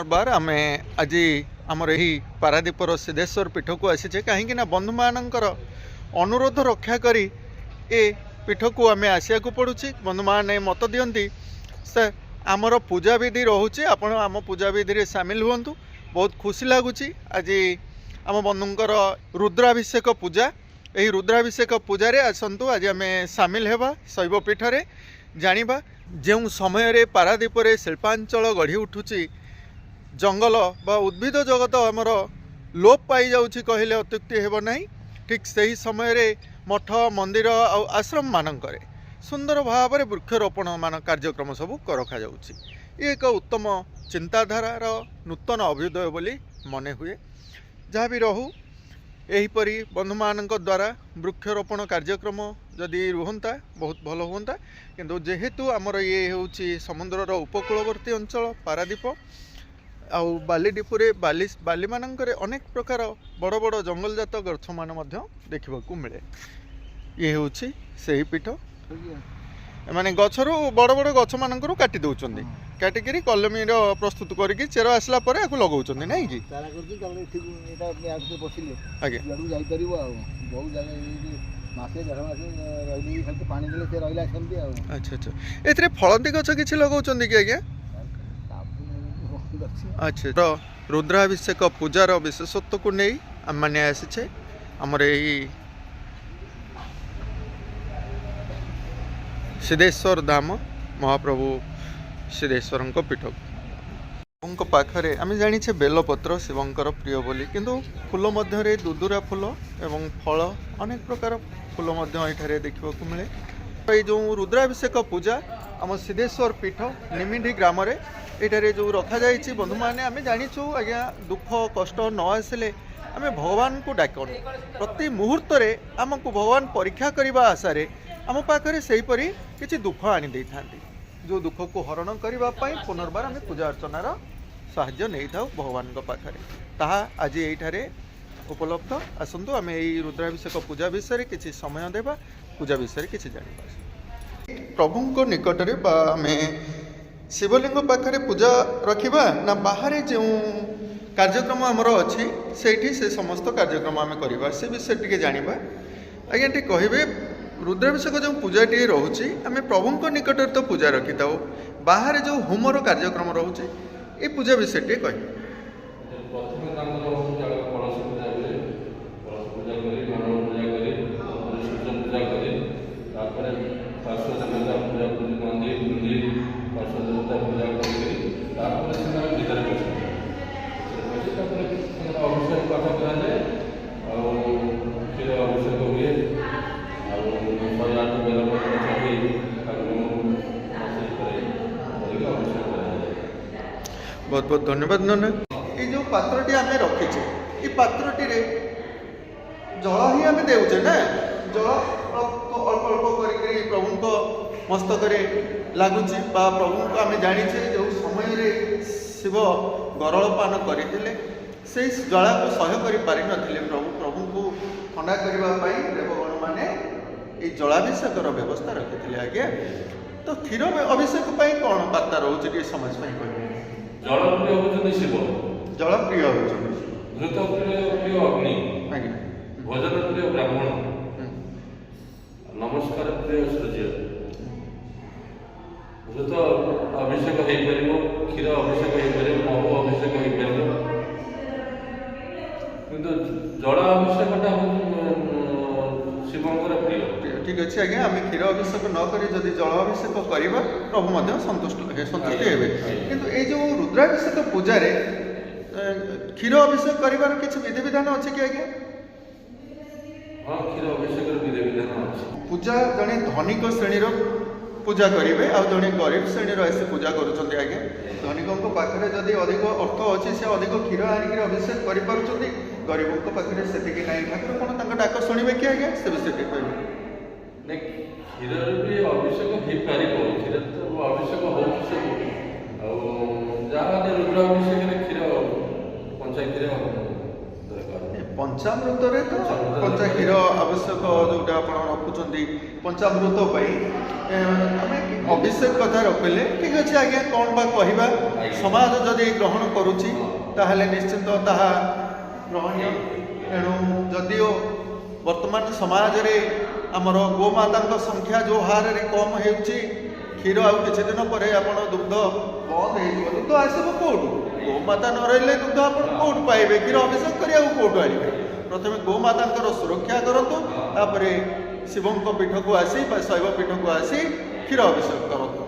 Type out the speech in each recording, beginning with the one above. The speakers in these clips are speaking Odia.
बार आम आज आमर यही पारादीपर सिद्धेश्वर पीठ को आसीचे कहीं बंधु मानकर अनुरोध रक्षा करी ए पीठ को आम आसिया पड़ू बंधु मैंने मत दियंती से आमर पूजा विधि रोचे आपण आम पूजा विधि सामिल हूँ बहुत खुशी लगुच आज आम बंधुंकर रुद्राभिषेक पूजा यही रुद्राभिषेक पूजा रे आसतु आज आम सामिल हेबा शैव पीठ रे जानिबा जो समय पारादीप शिल्पांचल गढ़ी उठुची जंगल बा उद्भिद जगत आमर लोप पाई जाउछि कहले अत्युक्ति हेब नाही। ठीक सही समय रे मठ मंदिर आ आश्रम मानकरे सुंदर भाव में वृक्षरोपण मान कार्यक्रम सब रखा जाउछि। ये एक उत्तम चिंताधारार नूतन अभ्युदय बोली मने हुए। जहाँ भी रहू यहीपरी बंधु मानक द्वारा वृक्षरोपण कार्यक्रम जदि रुहंता बहुत भल हुंता किंतु जेहेतु आमर ये होउछि समुद्रर उपकूलवर्ती अंचल पारादीप आउ बालीडीपुरे बाली मानकरे अनेक प्रकार बड़ बड़ जंगलजात गछ मान देखा मिले। ये होउछि सही पीठ माने गछरु बड़ बड़ गछ मानकरु काटी दउचंदी काटिकी कलमीर प्रस्तुत करके चेर आसला पर याकु लगौचंदी नहीं कि अच्छा अच्छा एथरे फलंती गछ किछि लगौचंदी कि आज्ञा अच्छा तो रुद्राभिषेक पूजार विशेषत्व को नहीं आम मैंने आसीचे आमर यही सिद्धेश्वर धाम महाप्रभु सिद्धेश्वर पीठ पाखरे आम जाचे बेलपत्र शिवंकर प्रिय बोली किंतु फूल मध्य दुदुरा फूल एवं फल अनेक प्रकार फूल ये देखा मिले। ये जो रुद्राभिषेक पूजा आम सिद्धेश्वर पीठ निमिढी ग्राम ये जो रखा जाइए बंधु मैंने आम जाचु आज्ञा दुख कष्ट न आसिले आम भगवान को डाकन प्रति मुहूर्त आमको भगवान परीक्षा करने आशारे आम पाखे से किसी दुख आनी दे था जो दुख को हरण करने पुनर्बार आम पूजा अर्चनार साहाय्य नहीं था भगवान पाखे ताहा आज ये उपलब्ध आसतु आम यही रुद्राभिषेक पूजा विषय किसी समय देवा पूजा विषय किसी जाना प्रभु निकटरे आम शिवलिंग पाखे पूजा रखा ना बाहर जो कार्यक्रम आमर अच्छी से समस्त कार्यक्रम आम करवा से विषय टी जाना आज्ञा टी कहे रुद्राभिषेक जो पूजा टी रोचे आम प्रभु निकट तो पूजा रखी था बाहर जो होमर कार्यक्रम रोचे ये पूजा विषय टी कह बहुत बहुत धन्यवाद नना। ये जो पात्रटी आम रखीचे ये पात्रटी जल ही आम देचे ना जल अल्प अल्प कर प्रभु को मस्तक लगुच प्रभु को आम जाचे जो समय शिव गरलपान करते से जला को सह्य कर पारि नथिले प्रभु को ठंडा करने देवगण मैंने ये जलाभिषेक व्यवस्था रखी आज्ञा। तो क्षीर अभिषेक कौन बार्ता रोचे समझ कह जलप्रिय होउछन्ति शिव जलप्रिय होउछन्ति घृत प्रिय अग्नि भोजन प्रिय ब्राह्मण नमस्कार प्रिय सूर्य घृत अभिषेक हो पारिबो क्षीर अभिषेक हो पारिबो महु अभिषेक हो पारिबो किंतु जल अभिषेकटा शिवंकर प्रिय। ठीक अच्छे आज्ञा आम क्षीर अभिषेक न करी जदि जल अभिषेक करवा प्रभु संतुष्टि हे किंतु ये जो रुद्राभिषेक पूजा रे क्षीर अभिषेक कर किसी विधि विधान अच्छे कि आज्ञा हाँ क्षीर अभिषेक विधि विधान अच्छे पूजा जड़े धनिक श्रेणी पूजा करेंगे आ जड़े गरीब श्रेणी आसी पूजा करुँच आज्ञा धनिकों पाखे जदि अधिक अर्थ अच्छी से अधिक क्षीर आनिक अभिषेक कर गरीबों पाखे से ना ठाकुर कौन डाक शुणे कि आज्ञा से विषय कह क्षीर भी अभिषेक हो पार क्षीर तो अभिषेक हो रुद्र अभिषेक क्षीर पंचायत ପଞ୍ଚାମୃତରେ ତ ପଞ୍ଚା କ୍ଷୀର ଆବଶ୍ୟକ ଯେଉଁଟା ଆପଣ ରଖୁଛନ୍ତି ପଞ୍ଚାମୃତ ପାଇଁ ଆମେ ଅଭିଷେକ କଥା ରଖିଲେ ଠିକ୍ ଅଛି ଆଜ୍ଞା କ'ଣ ବା କହିବା ସମାଜ ଯଦି ଗ୍ରହଣ କରୁଛି ତାହେଲେ ନିଶ୍ଚିନ୍ତ ତାହା ଗ୍ରହଣୀୟ। ତେଣୁ ଯଦିଓ ବର୍ତ୍ତମାନ ସମାଜରେ ଆମର ଗୋମାତାଙ୍କ ସଂଖ୍ୟା ଯେଉଁ ହାରରେ କମ୍ ହେଉଛି କ୍ଷୀର ଆଉ କିଛି ଦିନ ପରେ ଆପଣ ଦୁଗ୍ଧ ବନ୍ଦ ହେଇଯିବ। ଦୁଗ୍ଧ ଆସିବ କେଉଁଠୁ? ଗୋମାତା ନ ରହିଲେ ଦୁଗ୍ଧ ଆପଣ କେଉଁଠୁ ପାଇବେ? କ୍ଷୀର ଅଭିଷେକ କରିବାକୁ କେଉଁଠୁ ଆଣିବେ? ପ୍ରଥମେ ଗୋମାତାଙ୍କର ସୁରକ୍ଷା କରନ୍ତୁ, ତାପରେ ଶିବଙ୍କ ପୀଠକୁ ଆସି ବା ଶୈବ ପୀଠକୁ ଆସି କ୍ଷୀର ଅଭିଷେକ କରନ୍ତୁ।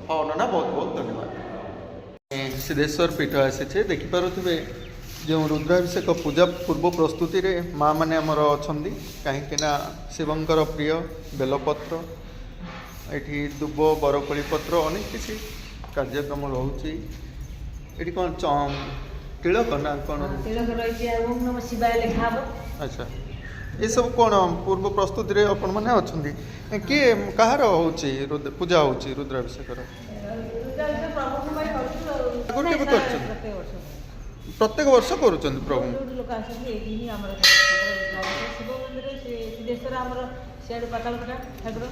ହଉ ନନା, ବହୁତ ବହୁତ ଧନ୍ୟବାଦ। ସିଦ୍ଧେଶ୍ୱର ପୀଠ ଆସିଛେ, ଦେଖିପାରୁଥିବେ ଯେଉଁ ରୁଦ୍ରାଭିଷେକ ପୂଜା ପୂର୍ବ ପ୍ରସ୍ତୁତିରେ ମାଆ ମାନେ ଆମର ଅଛନ୍ତି, କାହିଁକିନା ଶିବଙ୍କର ପ୍ରିୟ ବେଲପତ୍ର, ଏଠି ଦୁବ ବରକୋଳି ପତ୍ର ଅନେକ କିଛି କାର୍ଯ୍ୟକ୍ରମ ରହୁଛି। ଏଠି କ'ଣ ତିଳକ ନା କ'ଣ? ତିଳକ ରହିଛି, ଓମ୍ ନମଃ ଶିବାୟ ଲେଖା ହବ। ଆଚ୍ଛା, ଏସବୁ କ'ଣ ପୂର୍ବ ପ୍ରସ୍ତୁତିରେ ଆପଣମାନେ ଅଛନ୍ତି? କିଏ କାହାର ହେଉଛି ପୂଜା ହେଉଛି ରୁଦ୍ରାଭିଷେକର? ଆଗରୁ କେବେ କରିଛନ୍ତି? ପ୍ରତ୍ୟେକ ବର୍ଷ କରୁଛନ୍ତି ପ୍ରଭୁ? ଲୋକ ଆସନ୍ତି ଏଇଠି ହିଁ ଆମର ଶିବ ମନ୍ଦିର ସିଦ୍ଧେଶ୍ୱର ଆମର ସିଆଡ଼ୁ ପାତାଳପୁରା ଠାକୁର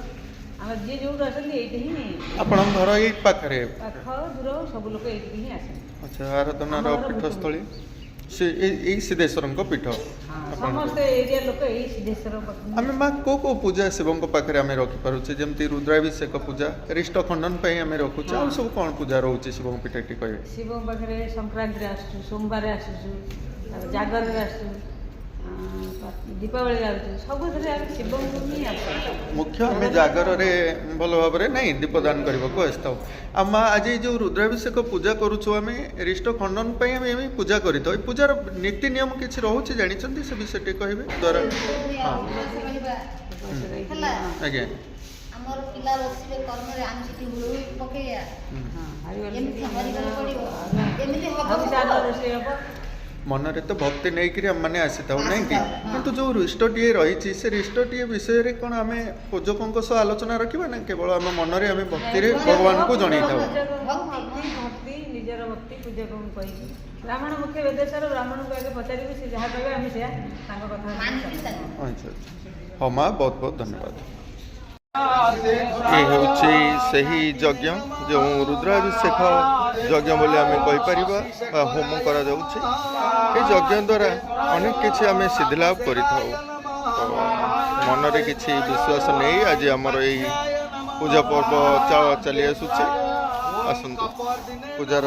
ଆମର ଯିଏ ଯୋଉଠୁ ଆସନ୍ତି ଏଇଠି ହିଁ। ଆପଣଙ୍କ ଘର ଏଇ ପାଖରେ? ପାଖ ଦୂର ସବୁ ଲୋକ ଏଇଠି ହିଁ ଆସନ୍ତି। ଆଚ୍ଛା, ଆରାଧନାର ପୀଠସ୍ଥଳୀ ସେ ଏଇ ସିଦ୍ଧେଶ୍ୱରଙ୍କ ପୀଠ। ସମସ୍ତେ ଏରିଆ ଲୋକ ଏଇ ସିଦ୍ଧେଶ୍ୱର ପାଖରେ। ଆମେ ମା କେଉଁ କେଉଁ ପୂଜା ଶିବଙ୍କ ପାଖରେ ଆମେ ରଖିପାରୁଛେ? ଯେମିତି ରୁଦ୍ରାଭିଷେକ ପୂଜା, ରିଷ୍ଟ ଖଣ୍ଡନ ପାଇଁ ଆମେ ରଖୁଛେ, ଆଉ ସବୁ କ'ଣ ପୂଜା ରହୁଛି ଶିବଙ୍କ ପୀଠ ଏଠି କହିବେ? ଶିବଙ୍କ ପାଖରେ ସଂକ୍ରାନ୍ତିରେ ଆସୁଛୁ, ସୋମବାର ଆସୁଛୁ, ଜାଗରରେ ଆସୁଛୁ, ଦୀପାବଳିରେ ଆସୁଛୁ, ସବୁଥିରେ ଆମେ ଶିବଙ୍କୁ ହିଁ ଆସୁଛୁ। ମୁଖ୍ୟ ଆମେ ଜାଗରରେ ଭଲ ଭାବରେ ନାଇଁ ଦୀପଦାନ କରିବାକୁ ଆସିଥାଉ। ଆଉ ମା ଆଜି ଯେଉଁ ରୁଦ୍ରାଭିଷେକ ପୂଜା କରୁଛୁ ଆମେ ରିଷ୍ଟ ଖଣ୍ଡନ ପାଇଁ ଆମେ ଏମିତି ପୂଜା କରିଥାଉ। ଏ ପୂଜାର ନୀତି ନିୟମ କିଛି ରହୁଛି ଜାଣିଛନ୍ତି? ସେ ବିଷୟ ଟିକେ କହିବେ ଦ୍ୱାରା। ହଁ ଆଜ୍ଞା, ଆମର ପିଲା ବସିବେ କର୍ମରେ ଆମେ ସେଠି ହୁଳହୁଳି ପକେଇବା, ଏମିତି ହରିବୋଲ ପଡ଼ିବ, ଏମିତି ହବ। ରୋଷେଇ ହବ। ମନରେ ତ ଭକ୍ତି ନେଇକିରି ଆମମାନେ ଆସିଥାଉ ନାଇଁ କି? କିନ୍ତୁ ଯେଉଁ ରିଷ୍ଟଟିଏ ରହିଛି ସେ ରିଷ୍ଟଟିଏ ବିଷୟରେ କ'ଣ ଆମେ ପୂଜକଙ୍କ ସହ ଆଲୋଚନା ରଖିବା ନା କେବଳ ଆମ ମନରେ ଆମେ ଭକ୍ତିରେ ଭଗବାନଙ୍କୁ ଜଣେଇଥାଉ? ଭକ୍ତି ନିଜର ଭକ୍ତି ପୂଜକଙ୍କୁ କହିକି ବ୍ରାହ୍ମଣ ମୁଖ୍ୟ ବେଦେଶର ବ୍ରାହ୍ମଣଙ୍କୁ ଆଗେ ପଚାରିବୁ, ସେ ଯାହା କହିବେ ଆମେ ସେୟା ତାଙ୍କ କଥା। ଆଚ୍ଛା, ହଁ ମା, ବହୁତ ବହୁତ ଧନ୍ୟବାଦ। ଏ ହେଉଛି ସେହି ଯଜ୍ଞ ଯେଉଁ ରୁଦ୍ରାଭିଷେକ ଯଜ୍ଞ ବୋଲି ଆମେ କହିପାରିବା ବା ହୋମ କରାଯାଉଛି। ଏ ଯଜ୍ଞ ଦ୍ୱାରା ଅନେକ କିଛି ଆମେ ସିଦ୍ଧିଲାଭ କରିଥାଉ। ତ ମନରେ କିଛି ବିଶ୍ୱାସ ନେଇ ଆଜି ଆମର ଏଇ ପୂଜା ପର୍ବ ଚାଲି ଆସୁଛି। ଆସନ୍ତୁ ପୂଜାର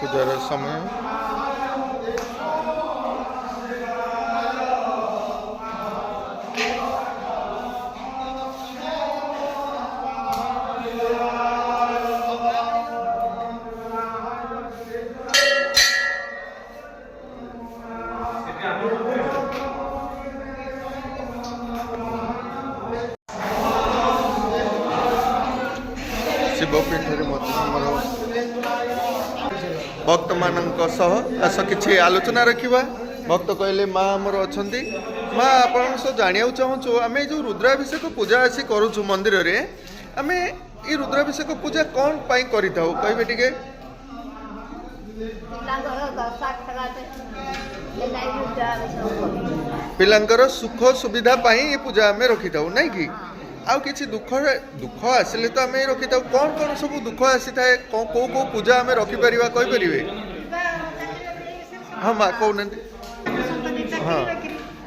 ପୂଜାର ସମୟ। ଶିବପୀଠରେ ମଧ୍ୟ ଆମର ଭକ୍ତମାନଙ୍କ ସହ ଆସ କିଛି ଆଲୋଚନା ରଖିବା। ଭକ୍ତ କହିଲେ ମା ଆମର ଅଛନ୍ତି। ମା, ଆପଣଙ୍କ ସହ ଜାଣିବାକୁ ଚାହୁଁଛୁ, ଆମେ ଯେଉଁ ରୁଦ୍ରାଭିଷେକ ପୂଜା ଆସି କରୁଛୁ ମନ୍ଦିରରେ, ଆମେ ଏଇ ରୁଦ୍ରାଭିଷେକ ପୂଜା କ'ଣ ପାଇଁ କରିଥାଉ କହିବେ ଟିକେ? ପିଲାଙ୍କର ସୁଖ ସୁବିଧା ପାଇଁ ଏ ପୂଜା ଆମେ ରଖିଥାଉ ନାଇଁ କି? ଆଉ କିଛି ଦୁଃଖ ଆସିଲେ ତ ଆମେ ରଖିଥାଉ। କ'ଣ କ'ଣ ସବୁ ଦୁଃଖ ଆସିଥାଏ? କେଉଁ କେଉଁ ପୂଜା ଆମେ ରଖିପାରିବା କହିପାରିବେ? ହଁ ମା, କହୁନାହାନ୍ତି। ହଁ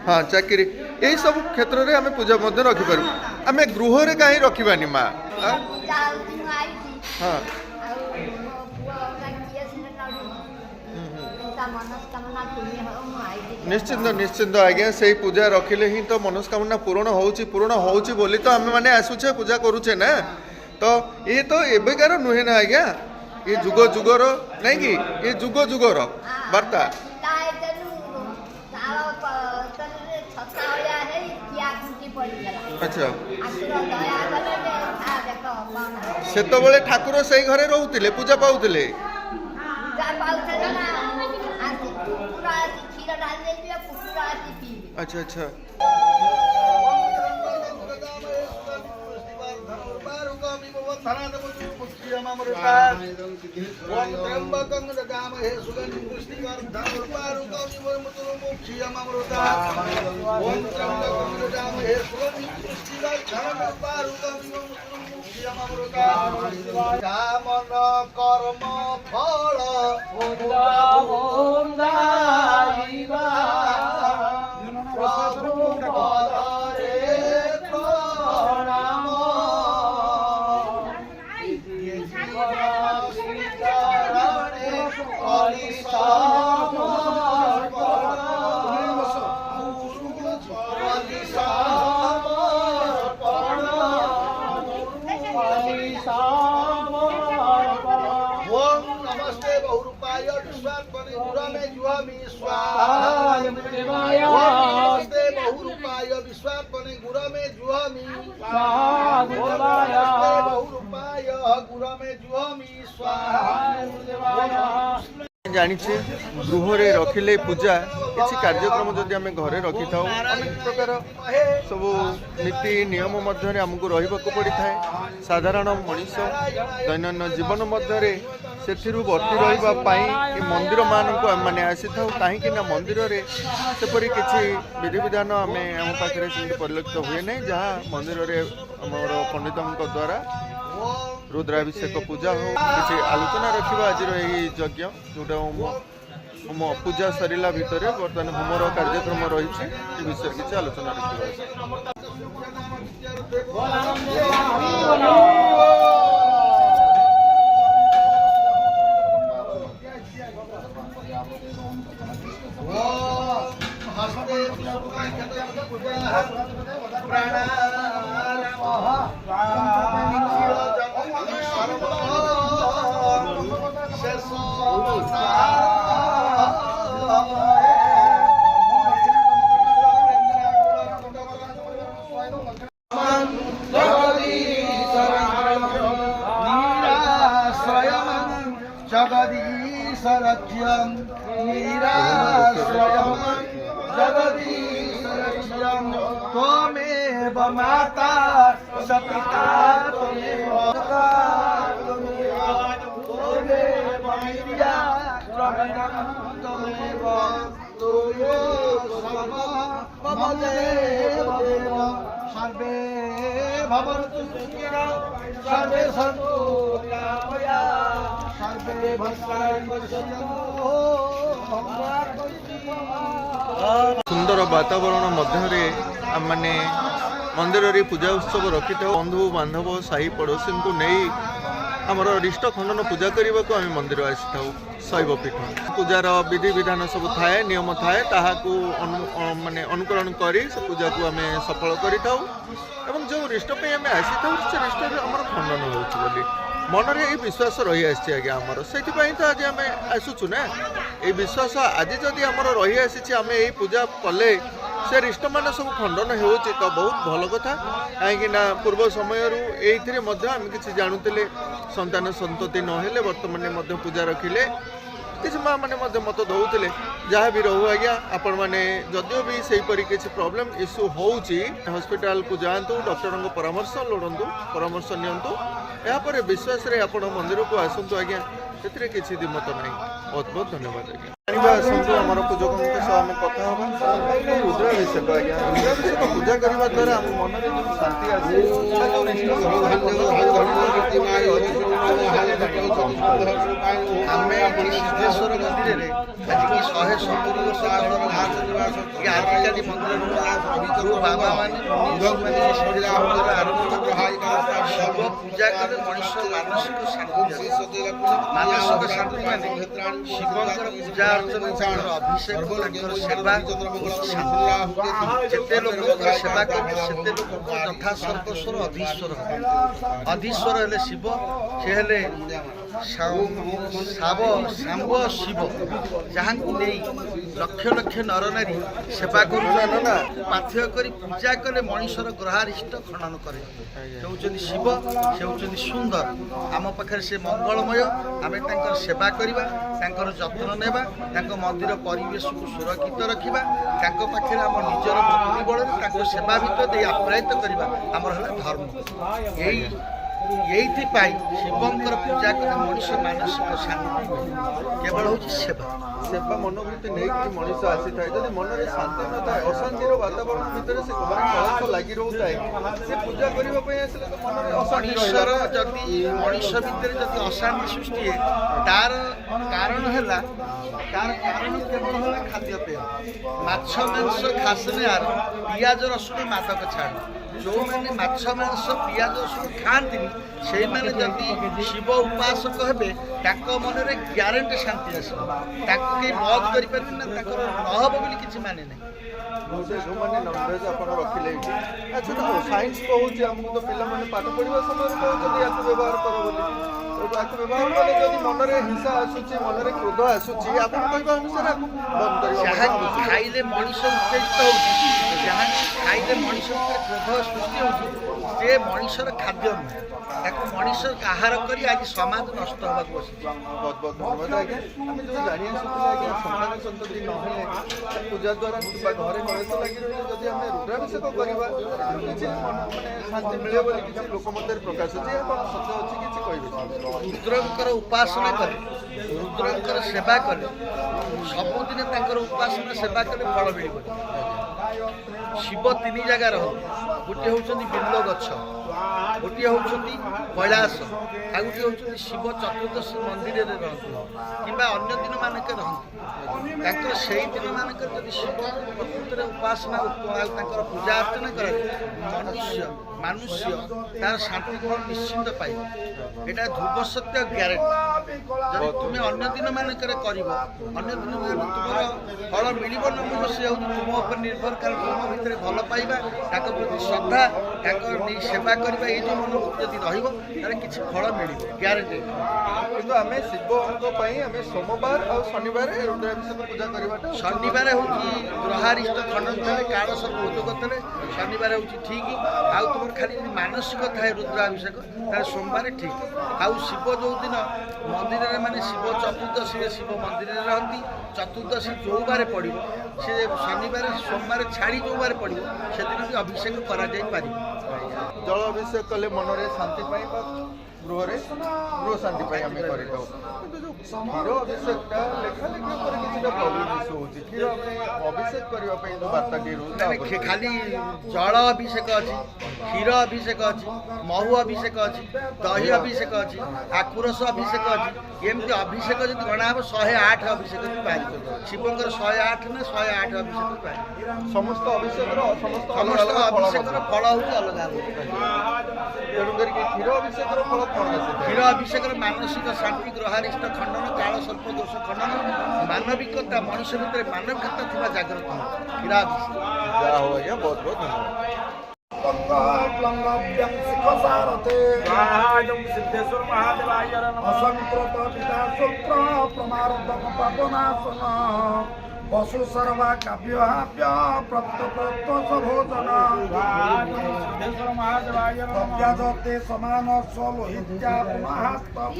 ହଁ, ଚାକିରି ଏଇସବୁ କ୍ଷେତ୍ରରେ ଆମେ ପୂଜା ମଧ୍ୟ ରଖିପାରିବୁ। ଆମେ ଗୃହରେ କାହିଁ ରଖିବାନି ମା? ହଁ, ନିଶ୍ଚିନ୍ତ ନିଶ୍ଚିନ୍ତ ଆଜ୍ଞା, ସେଇ ପୂଜା ରଖିଲେ ହିଁ ତ ମନସ୍କାମନା ପୂରଣ ହେଉଛି ବୋଲି ତ ଆମେମାନେ ଆସୁଛେ ପୂଜା କରୁଛେ ନା। ତ ଇଏ ତ ଏବେକାର ନୁହେଁ ନା ଆଜ୍ଞା, ଏ ଯୁଗ ଯୁଗର ନାଇଁ କି? ଏ ଯୁଗ ଯୁଗର ବାର୍ତ୍ତା। ଆଚ୍ଛା, ସେତେବେଳେ ଠାକୁର ସେଇ ଘରେ ରହୁଥିଲେ ପୂଜା ପାଉଥିଲେ। ଆଚ୍ଛା ଆଚ୍ଛା। কর্ম ফল नमस्ते बहुरूपाय विश्वात्मने गुरमे जुहामि स्वाहा। नमस्ते बहुरूपाय विश्वात्मने गुरमे जुहामि स्वाहा। नमस्ते बहुरूपाय गुरमे जुहामि स्वाहा। ଜାଣିଛେ ଗୃହରେ ରଖିଲେ ପୂଜା କିଛି କାର୍ଯ୍ୟକ୍ରମ ଯଦି ଆମେ ଘରେ ରଖିଥାଉ ଅନେକ ପ୍ରକାର ସବୁ ନୀତି ନିୟମ ମଧ୍ୟରେ ଆମକୁ ରହିବାକୁ ପଡ଼ିଥାଏ। ସାଧାରଣ ମଣିଷ ଦୈନନ୍ଦିନ ଜୀବନ ମଧ୍ୟରେ ସେଥିରୁ ବର୍ତ୍ତି ରହିବା ପାଇଁ ଏ ମନ୍ଦିରମାନଙ୍କୁ ଆମେମାନେ ଆସିଥାଉ। କାହିଁକି ନା ମନ୍ଦିରରେ ସେପରି କିଛି ବିଧିବିଧାନ ଆମେ ଆମ ପାଖରେ ସେମିତି ପରିଲକ୍ଷିତ ହୁଏ ନାହିଁ, ଯାହା ମନ୍ଦିରରେ ଆମର ପଣ୍ଡିତଙ୍କ ଦ୍ୱାରା ରୁଦ୍ରାଭିଷେକ ପୂଜା ହଉ କିଛି ଆଲୋଚନା ରଖିବା ଆଜିର ଏହି ଯଜ୍ଞ ଯୋଉଟା ହୋମ ପୂଜା ସରିଲା ଭିତରେ ବର୍ତ୍ତମାନ ହୋମର କାର୍ଯ୍ୟକ୍ରମ ରହିଛି, ଏ ବିଷୟରେ କିଛି ଆଲୋଚନା ରଖିବା। जगदीशरज्यं निराश्रयं जगदीशरज्यं त्वमेव माता स पिता त्वमेव त्वमेव विद्या त्वमेव तुयो मम देव सर्वे भवन्तु सुखिनः सर्वे सन्तु निरामया सर्वे भद्राणि पश्यन्तु। ସୁନ୍ଦର ବାତାବରଣ ମଧ୍ୟରେ ଆମମାନେ ମନ୍ଦିରରେ ପୂଜା ଉତ୍ସବ ରଖିଥାଉ। ବନ୍ଧୁ ବାନ୍ଧବ ସାହି ପଡ଼ୋଶୀଙ୍କୁ ନେଇ ଆମର ରିଷ୍ଟ ଖଣ୍ଡନ ପୂଜା କରିବାକୁ ଆମେ ମନ୍ଦିର ଆସିଥାଉ। ଶୈବପୀଠ ପୂଜାର ବିଧିବିଧାନ ସବୁ ଥାଏ, ନିୟମ ଥାଏ, ତାହାକୁ ମାନେ ଅନୁକରଣ କରି ସେ ପୂଜାକୁ ଆମେ ସଫଳ କରିଥାଉ ଏବଂ ଯେଉଁ ରିଷ୍ଟ ପାଇଁ ଆମେ ଆସିଥାଉ ସେ ରିଷ୍ଟରେ ଆମର ଖଣ୍ଡନ ହେଉଛି ବୋଲି ମନରେ ଏଇ ବିଶ୍ୱାସ ରହିଆସିଛି ଆଜ୍ଞା ଆମର। ସେଥିପାଇଁ ତ ଆଜି ଆମେ ଆସୁଛୁ ନା, ଏଇ ବିଶ୍ୱାସ ଆଜି ଯଦି ଆମର ରହିଆସିଛି, ଆମେ ଏଇ ପୂଜା କଲେ ସେ ରିଷ୍ଟମାନେ ସବୁ ଖଣ୍ଡନ ହେଉଛି ତ ବହୁତ ଭଲ କଥା। କାହିଁକି ନା ପୂର୍ବ ସମୟରୁ ଏଇଥିରେ ମଧ୍ୟ ଆମେ କିଛି ଜାଣୁଥିଲେ, ସନ୍ତାନ ସନ୍ତତି ନହେଲେ ବର୍ତ୍ତମାନ ମଧ୍ୟ ପୂଜା ରଖିଲେ କିଛି ମା ମାନେ ମଧ୍ୟ ମତ ଦେଉଥିଲେ ଯାହା ବି ରହୁ ଆଜ୍ଞା, ଆପଣମାନେ ଯଦିଓ ବି ସେହିପରି କିଛି ପ୍ରୋବ୍ଲେମ୍ ଇସ୍ୟୁ ହେଉଛି ହସ୍ପିଟାଲକୁ ଯାଆନ୍ତୁ, ଡକ୍ଟରଙ୍କ ପରାମର୍ଶ ଲୋଡ଼ନ୍ତୁ, ପରାମର୍ଶ ନିଅନ୍ତୁ, ଏହାପରେ ବିଶ୍ୱାସରେ ଆପଣ ମନ୍ଦିରକୁ ଆସନ୍ତୁ ଆଜ୍ଞା, ସେଥିରେ କିଛି ଦ୍ୱିମତ ନାହିଁ। ବହୁତ ବହୁତ ଧନ୍ୟବାଦ ଆଜ୍ଞା। ଜାଣିବା ଆସନ୍ତୁ ଆମର ପୂଜକଙ୍କ ସହ ଆମେ କଥା ହେବା। ରୁଦ୍ରାଭିଷେକ ଆଜ୍ଞା, ରୁଦ୍ରାଭିଷେକ ପୂଜା କରିବା ଦ୍ୱାରା ଆମ ମନରେ ଯେଉଁ ଶାନ୍ତି ଆସେ, ଆମେ ସିଦ୍ଧେଶ୍ୱର ମନ୍ଦିରରେ ଆଜିକି 170 ବର୍ଷ ତଳର ଆଜିକାଲି ମନ୍ଦିରରୁ ବାବାମାନେ ବୁଦ୍ଧମାନେ ଆରମ୍ଭ ଶବ ପୂଜା କଲେ ମଣିଷ ମାନସିକ ଶାନ୍ତି, ମାନସିକ ଶାନ୍ତି ମାନେ ଶିବଙ୍କର ପୂଜା ଅର୍ଚ୍ଚନା, ଅଭିଷେକ, ତାଙ୍କର ସେବା, ଯେତେ ଲୋକଙ୍କର ସେବା କରିବେ ସେତେ ଲୋକଙ୍କ ଯଥା ସର୍ବସ୍ୱର ଅଧୀଶ୍ୱର। ଅଧୀଶ୍ୱର ହେଲେ ଶିବ, ସେ ହେଲେ ଶାମ୍ବ ଶିବ, ଯାହାଙ୍କୁ ନେଇ ଲକ୍ଷ ଲକ୍ଷ ନରନାରୀ ସେବା କରୁଛନ୍ତି। ପାଥେୟ କରି ପୂଜା କଲେ ମଣିଷର ଗ୍ରହାରିଷ୍ଟ ଖଣ୍ଡନ କରେ। ହେଉଛନ୍ତି ଶିବ, ସେ ହେଉଛନ୍ତି ସୁନ୍ଦର। ଆମ ପାଖରେ ସେ ମଙ୍ଗଳମୟ। ଆମେ ତାଙ୍କର ସେବା କରିବା, ତାଙ୍କର ଯତ୍ନ ନେବା, ତାଙ୍କ ମନ୍ଦିର ପରିବେଶକୁ ସୁରକ୍ଷିତ ରଖିବା, ତାଙ୍କ ପାଖରେ ଆମ ନିଜର ଭକ୍ତି ବଳରେ ତାଙ୍କୁ ସେବା ଭିତରେ ଦେଇ ଆପ୍ୟାୟିତ କରିବା ଆମର ହେଲା ଧର୍ମ। এইଥିପାଇଁ ଶିବଙ୍କର ପୂଜା କଲେ ମଣିଷ ମାନସିକ ଶାନ୍ତି କେବଳ ହେଉଛି ସେବା। ସେବା ମନୋବୃତ୍ତି ନେଇକି ମଣିଷ ଆସିଥାଏ। ଯଦି ମନରେ ଶାନ୍ତି ନଥାଏ, ଅଶାନ୍ତିର ବାତାବରଣ ଭିତରେ ସେ ଘରେ କଳସ ଲାଗି ରହୁଥାଏ, ସେ ପୂଜା କରିବା ପାଇଁ ଆସିଲେ ତ ମନରେ ଅଶାନ୍ତି ମଣିଷର ଯଦି ମଣିଷ ଭିତରେ ଯଦି ଅଶାନ୍ତି ସୃଷ୍ଟି ହୁଏ ତାର କାରଣ କେବଳ ହେଲା ଖାଦ୍ୟପେୟ। ମାଛ ମାଂସ ଖାସନେ ଆର ପିଆଜ ରସୁଣ ମାଦକ ଛାଡ଼। ଯେଉଁମାନେ ମାଛ ମାଂସ ପିଆଜ ରସୁଣ ଖାଆନ୍ତିନି ସେଇମାନେ ଯଦି ଶିବ ଉପାସକ ହେବେ ତାଙ୍କ ମନରେ ଗ୍ୟାରେଣ୍ଟି ଶାନ୍ତି ଆସିବ। ତାଙ୍କୁ କେହି ବଧ କରିପାରିବେ ନା, ତାଙ୍କର ନହେବ ବୋଲି କିଛି ମାନେ ନାହିଁ। ଯେଉଁମାନେ ନନଭେଜ୍ ଆପଣ ରଖିଲେ ଏଇଠି, ଆଚ୍ଛା ତ ସାଇନ୍ସ କହୁଛି ଆମକୁ, ତ ପିଲାମାନେ ପାଠ ପଢ଼ିବା ସମୟରେ କହୁଛନ୍ତି ୟାକୁ ବ୍ୟବହାର କର ବୋଲି। ତାକୁ ବ୍ୟବହାର କଲେ ଯଦି ମନରେ ହିଂସା ଆସୁଛି, ମନରେ କ୍ରୋଧ ଆସୁଛି, ଆପଣ କହିବା ଅନୁସାରେ ଆକୁ ବନ୍ଦ କରିବା। ଯାହାକୁ ଖାଇଲେ ମଣିଷ ଉତ୍ତେଜିତ ହେଉଛି, ଯାହାକୁ ଖାଇଲେ ମଣିଷ ଭିତରେ କ୍ରୋଧ ସୃଷ୍ଟି ହେଉଛି, ସେ ମଣିଷର ଖାଦ୍ୟ ନୁହେଁ। ତାକୁ ମଣିଷ ଆହାର କରି ଆଜି ସମାଜ ନଷ୍ଟ ହେବାକୁ ବସିଛି। ବହୁତ ବହୁତ ଧନ୍ୟବାଦ ଆଜ୍ଞା। ଆମେ ଯେଉଁ ଜାଣି ଆସୁଥିଲେ ଆଜ୍ଞା, ସନ୍ତାନ ସନ୍ତତି ନହେଲେ ପୂଜା ଦ୍ୱାରା କିମ୍ବା ଘରେ କଳସ ଲାଗି ରହିଲେ ଯଦି ଆମେ ରୁଦ୍ରାଭିଷେକ କରିବା କିଛି ମାନେ ଶାନ୍ତି ମିଳେ ବୋଲି କିଛି ଲୋକ ମଧ୍ୟରେ ପ୍ରକାଶ ଅଛି। ଆପଣ ସତ ଅଛି କିଛି କହିବେ? ରୁଦ୍ରଙ୍କର ଉପାସନା କଲେ, ରୁଦ୍ରଙ୍କର ସେବା କଲେ, ସବୁଦିନେ ତାଙ୍କର ଉପାସନା ସେବା କଲେ ଫଳ ମିଳିବ। ଶିବ 3 ଜାଗା ରହନ୍ତି। ଗୋଟିଏ ହେଉଛନ୍ତି ବିଲ୍ବ ଗଛ, ଗୋଟିଏ ହେଉଛନ୍ତି କୈଳାସ, ଆଉ ଗୋଟିଏ ହେଉଛନ୍ତି ଶିବ ଚତୁର୍ଦ୍ଦଶୀ ମନ୍ଦିରରେ ରହନ୍ତି କିମ୍ବା ଅନ୍ୟ ଦିନମାନଙ୍କରେ ରହନ୍ତି। ତାଙ୍କର ସେଇ ଦିନମାନଙ୍କରେ ଯଦି ଶିବ ପ୍ରକୃତରେ ଉପାସନା ଆଉ ତାଙ୍କର ପୂଜା ଅର୍ଚ୍ଚନା କରାଯାଏ ମନୁଷ୍ୟ ତାର ଶାନ୍ତି ନିଶ୍ଚିନ୍ତ ପାଇବ। ଏଇଟା ଧ୍ରୁବ ସତ୍ୟ ଗ୍ୟାରେଣ୍ଟି। ଯଦି ତୁମେ ଅନ୍ୟ ଦିନମାନଙ୍କରେ କରିବ, ଅନ୍ୟ ଦିନମାନଙ୍କରେ ତୁମର ଫଳ ମିଳିବ ନ ମିଳିବ ସେ ହେଉଛି ତୁମ ଉପରେ ନିର୍ଭର। କାରଣ ତୁମ ଭିତରେ ଭଲ ପାଇବା, ତାଙ୍କ ପ୍ରତି ଶ୍ରଦ୍ଧା, ତାଙ୍କର ନେଇ ସେବା କରିବା, ଏଇ ଯେଉଁ ମନୋବୃତ୍ତି ଯଦି ରହିବ ତାହେଲେ କିଛି ଫଳ ମିଳିବ ଗ୍ୟାରେଣ୍ଟି। କିନ୍ତୁ ଆମେ ଶିବଙ୍କ ପାଇଁ ଆମେ ସୋମବାର ଆଉ ଶନିବାର ରୁଦ୍ରାଭିଷେକ ପୂଜା କରିବାଟା, ଶନିବାର ହେଉଛି ଗ୍ରହାରିଷ୍ଟ ଖଣ୍ଡନ ଥିଲେ, କାଳ ସର୍ପ ଉଦ୍ୟୋଗ ଥିଲେ, ଶନିବାର ହେଉଛି ଠିକ୍। ଆଉ ତୁମର ଖାଲି ଯଦି ମାନସିକ ଥାଏ ରୁଦ୍ରାଭିଷେକ ତାହେଲେ ସୋମବାର ଠିକ୍। ଆଉ ଶିବ ଯେଉଁଦିନ ମନ୍ଦିରରେ ମାନେ ଶିବ ଚତୁର୍ଦ୍ଦଶୀରେ ଶିବ ମନ୍ଦିରରେ ରହନ୍ତି, ଚତୁର୍ଦ୍ଦଶୀ ଯେଉଁ ବାରେ ପଡ଼ିବ ସେ ଶନିବାର ସୋମବାର ଛାଡ଼ି ଯେଉଁ ବାରେ ପଡ଼ିବ ସେଦିନ ବି ଅଭିଷେକ କରାଯାଇପାରିବ। ଜଳ ଅଭିଷେକ କଲେ ମନରେ ଶାନ୍ତି ପାଇଁ ବା ଗୃହରେ ଗୃହ ଶାନ୍ତି ପାଇଁ ଆମେ କରିଥାଉ। କିନ୍ତୁ ଯେଉଁ କ୍ଷୀର ଅଭିଷେକଟା ଲେଖାଲେଖି ଉପରେ କିଛିଟା ପ୍ରୋବ୍ଲେମ୍ ଇସ୍ୟୁ ହେଉଛି। କ୍ଷୀର ଆମେ ଅଭିଷେକ କରିବା ପାଇଁ ଯେଉଁ ବାର୍ତ୍ତାଟି ରହୁଛି, ଖାଲି ଜଳ ଅଭିଷେକ ଅଛି, କ୍ଷୀର ଅଭିଷେକ ଅଛି, ମହୁ ଅଭିଷେକ ଅଛି, ଦହି ଅଭିଷେକ ଅଛି, ଆଖୁରସ ଅଭିଷେକ ଅଛି। ଏମିତି ଅଭିଷେକ ଯଦି ଗଣା ହେବ 108 ଅଭିଷେକ ବି ବାହାରିବ। ଶିବଙ୍କର 108 ନା 108 ଅଭିଷେକ ବି ବାହାରିବ। ସମସ୍ତ ଅଭିଷେକର ସମସ୍ତ ଅଭିଷେକର ଫଳ ହେଉଛି ଅଲଗା ଅଲଗା। ତେଣୁ କରିକି କ୍ଷୀର ଅଭିଷେକର ଫଳ କ'ଣ ଆସିଥାଏ? କ୍ଷୀର ଅଭିଷେକର ମାନସିକ ଶାନ୍ତି, ଗ୍ରହାରିଷ୍ଟ ଖଣ୍ଡନ, କାଳ ସର୍ପ ଦୋଷ ଖଣ୍ଡନ, ମାନବିକତା, ମଣିଷ ଭିତରେ ମାନବିକତା ଥିବା ଜାଗ୍ରତ କ୍ଷୀର ଅଭିଷେକ। ଯାହା ହଉ ଆଜ୍ଞା, ବହୁତ ବହୁତ ଧନ୍ୟବାଦ। सिद्धेश्वर महादेवाय असंकृत पितासूत्र प्रमारब्ध पापनाशन पशु सर्वा काव्याप्य प्रत्यप्रत्वस भोजन सिद्धेश्वर महादेवाय अव्याजते समान स्वलोहित्या पुनःस्तव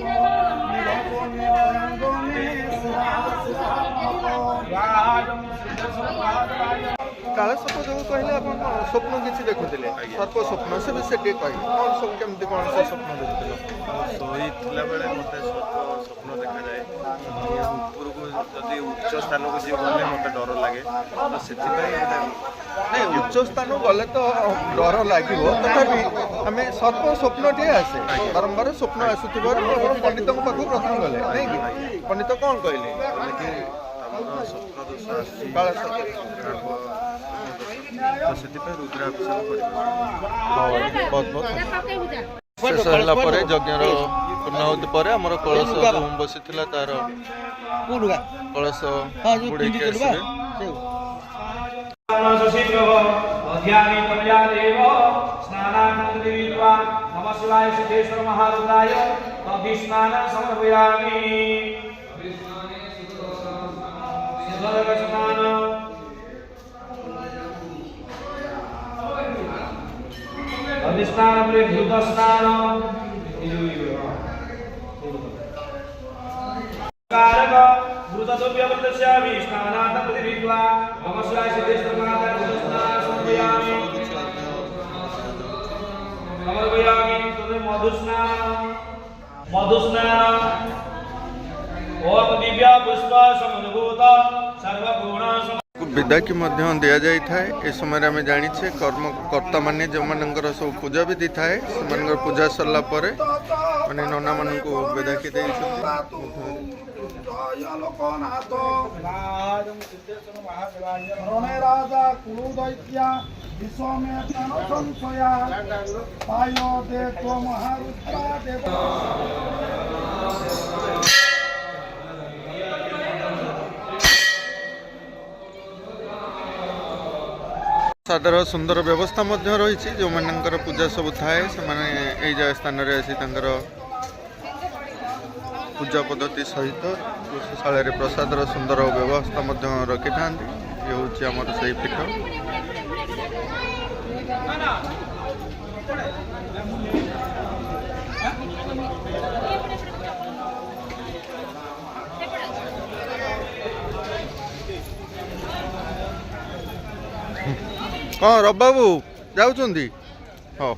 କାଳ ସର୍ପ ଯୋଗୁଁ କହିଲେ ଆପଣ କ'ଣ ସ୍ୱପ୍ନ କିଛି ଦେଖୁଥିଲେ? ସର୍ପ ସ୍ୱପ୍ନ ସେ ବିଷୟ ଟିକେ କହିବେ, କ'ଣ ସବୁ କେମିତି କ'ଣ ସେ ସ୍ୱପ୍ନ ଦେଖୁଥିଲେ? ଶୋଇଥିଲା ବେଳେ ମୋତେ ସ୍ୱପ୍ନ ଦେଖାଯାଏ। ଉପରକୁ ଯଦି ଉଚ୍ଚ ସ୍ଥାନକୁ ଯିଏ ଗଲେ ମୋତେ ଡର ଲାଗେ, ତ ସେଥିପାଇଁ ନାଇଁ, ଉଚ୍ଚ ସ୍ଥାନ ଗଲେ ତ ଡର ଲାଗିବ, ତଥାପି ଆମେ ସର୍ପ ସ୍ୱପ୍ନଟିଏ ଆସେ, ବାରମ୍ବାର ସ୍ୱପ୍ନ ଆସୁଥିବାରୁ ଆପଣ ପଣ୍ଡିତଙ୍କ ପାଖକୁ ପ୍ରଥମେ ଗଲେ, ନାଇଁ କି? ପଣ୍ଡିତ କ'ଣ କହିଲେ? ଆମର ସ୍ୱପ୍ନ ଦୋଷ ଆସୁଛି, କାଳ ସର୍ପ ତ ସେଥିପାଇଁ ରୁଦ୍ରାଭିଷେକ କରିବା। ବହୁତ ବହୁତ ଶେଷ ହେଲା ପରେ ଯଜ୍ଞର ପୂର୍ଣ୍ଣାହୁତି ପରେ ଆମର କଳସ ହୋମ ବସିଥିଲା, ତାର କଳସ ବୁଡ଼େଇକି ଆସିବେ। नमः शिवाय सिद्धेश्वर महारुद्राय स्नान समर्पयामि। नदी स्नान पर भूत स्नान कारक भूत द्रव्यवन्तस्यामि स्नानार्थं प्रतिविद्वा नमः शिवाय सिद्धेश्वर महादेव भूत स्नान समर्पयामि तदे मधु स्नान ओम दिव्य पुष्प समनुभूत सर्वगुण विदा की दिया जाए ए समय आम जाचे कर्मकर्ता मैंने जो मानकर सब पूजा विधि थाए से पूजा सरला मैंने नना मान विदा की राजा कुरुदैत्या विश्वमेतन संशया पायो देव महारुद्रा देव सादर सुंदर व्यवस्था रही जो मानकर पूजा सब थाए से स्थान पूजा पद्धति सहित गोशाला प्रसादर सुंदर व्यवस्था रखि था। ये हूँ आमर से पीठ कौन रब बाबू जाऊँ हाँ